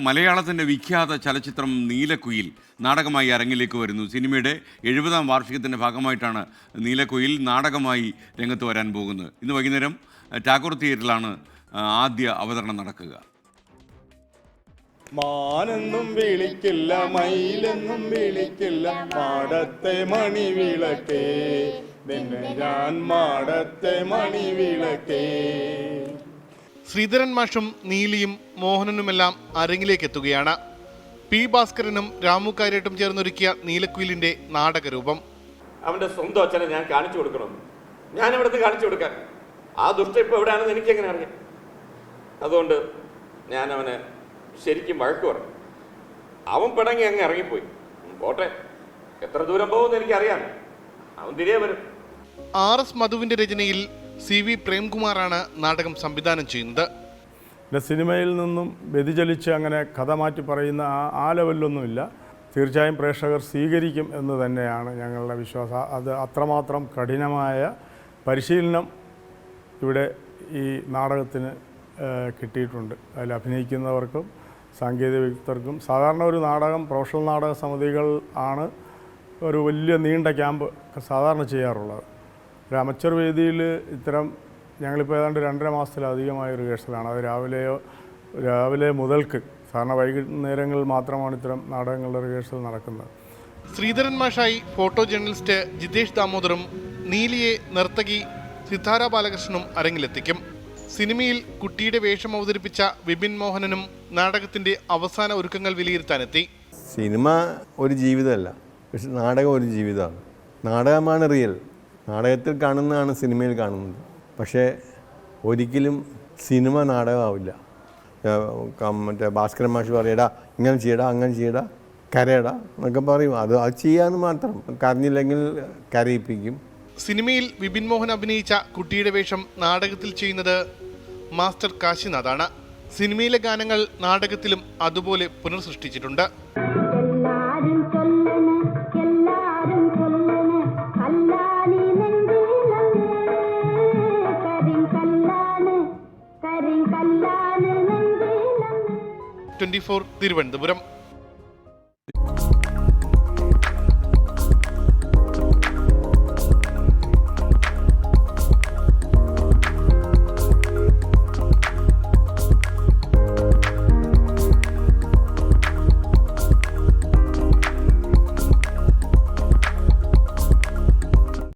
മലയാളത്തിൻ്റെ വിഖ്യാത ചലച്ചിത്രം നീലക്കുയിൽ നാടകമായി അരങ്ങിലേക്ക് വരുന്നു. സിനിമയുടെ 70-ാം വാർഷികത്തിൻ്റെ ഭാഗമായിട്ടാണ് നീലക്കുയിൽ നാടകമായി രംഗത്ത് വരാൻ പോകുന്നത്. ഇന്ന് വൈകുന്നേരം ടാഗോർ തിയേറ്ററിലാണ് ആദ്യ അവതരണം നടക്കുക. മാനെന്നും വിളിക്കില്ല, മയിലെന്നും വിളിക്കില്ല, മാടത്തെ മണിവിളക്കേ, നിന്നെ ഞാൻ മാടത്തെ മണിവിളക്കേ. ശ്രീധരൻ മാഷും നീലിയും മോഹനനുമെല്ലാം അരങ്ങിലേക്ക് എത്തുകയാണ്. പി ഭാസ്കരനും രാമു കാര്യട്ടും ചേർന്നൊരുക്കിയ നീലക്കുയിലിന്റെ നാടകരൂപം. അവന്റെ സ്വന്തം അച്ഛനെ ഞാൻ കാണിച്ചു കൊടുക്കണം. ഞാൻ ഇവിടുത്തെ കാണിച്ചു കൊടുക്കാൻ ആ ദുഷ്ട ഇപ്പൊ എവിടെയാണെന്ന് എനിക്കെങ്ങനെ അറിയാം? അതുകൊണ്ട് ഞാൻ അവനെ ശരിക്കും വഴക്ക് പറഞ്ഞു. അവൻ പിണങ്ങി അങ്ങ് ഇറങ്ങിപ്പോയി. പോട്ടെ, എത്ര ദൂരം പോകുമെന്ന് എനിക്കറിയാം. അവൻ തിരികെ വരും. RS മധുവിന്റെ രചനയിൽ CV പ്രേംകുമാറാണ് നാടകം സംവിധാനം ചെയ്യുന്നത്. പിന്നെ സിനിമയിൽ നിന്നും വ്യതിചലിച്ച് അങ്ങനെ കഥ മാറ്റി പറയുന്ന ആ ലെവലിലൊന്നുമില്ല. തീർച്ചയായും പ്രേക്ഷകർ സ്വീകരിക്കും എന്ന് തന്നെയാണ് ഞങ്ങളുടെ വിശ്വാസം. അത് അത്രമാത്രം കഠിനമായ പരിശീലനം ഇവിടെ ഈ നാടകത്തിന് കിട്ടിയിട്ടുണ്ട്. അതിൽ അഭിനയിക്കുന്നവർക്കും സാങ്കേതിക വിദഗ്ധർക്കും. സാധാരണ ഒരു നാടകം പ്രൊഫഷണൽ നാടക സമിതികൾ ആണ് ഒരു വലിയ നീണ്ട ക്യാമ്പ് സാധാരണ ചെയ്യാറുള്ളത്. ഒരു അമച്ചർ വേദിയിൽ ഇത്തരം ഞങ്ങളിപ്പോൾ ഏതാണ്ട് 2.5 മാസത്തിലധികമായ റിഹേഴ്സലാണ്. അത് രാവിലെ മുതൽക്ക്, സാധാരണ വൈകുന്നേരങ്ങളിൽ മാത്രമാണ് ഇത്തരം നാടകങ്ങളുടെ റിഹേഴ്സൽ നടക്കുന്നത്. ശ്രീധരൻ മാഷായി ഫോട്ടോ ജേർണലിസ്റ്റ് ജിതേഷ് ദാമോദറും നീലിയെ നർത്തകി സിതാര ബാലകൃഷ്ണനും അരങ്ങിലെത്തിക്കും. സിനിമയിൽ കുട്ടിയുടെ വേഷം അവതരിപ്പിച്ച വിപിൻ മോഹനനും നാടകത്തിന്റെ അവസാന ഒരുക്കങ്ങൾ വിലയിരുത്താനെത്തി. സിനിമ ഒരു ജീവിതമല്ല, പക്ഷെ നാടകം ഒരു ജീവിതമാണ്. നാടകമാണ് റിയൽ. നാടകത്തിൽ കാണുന്നതാണ് സിനിമയിൽ കാണുന്നത്. പക്ഷേ ഒരിക്കലും സിനിമ നാടകമാവില്ല. മറ്റേ ഭാസ്കരൻ മാഷ് പറയടാ ഇങ്ങനെ ചെയ്യടാ, അങ്ങനെ ചെയ്യടാ, കരയടാ എന്നൊക്കെ പറയും. അത് ചെയ്യാമെന്ന് മാത്രം. കരഞ്ഞില്ലെങ്കിൽ കരയിപ്പിക്കും. സിനിമയിൽ വിപിൻ മോഹൻ അഭിനയിച്ച കുട്ടിയുടെ വേഷം നാടകത്തിൽ ചെയ്യുന്നത് മാസ്റ്റർ കാശിനാഥാണ്. സിനിമയിലെ ഗാനങ്ങൾ നാടകത്തിലും അതുപോലെ പുനർസൃഷ്ടിച്ചിട്ടുണ്ട്. തിരുവനന്തപുരം.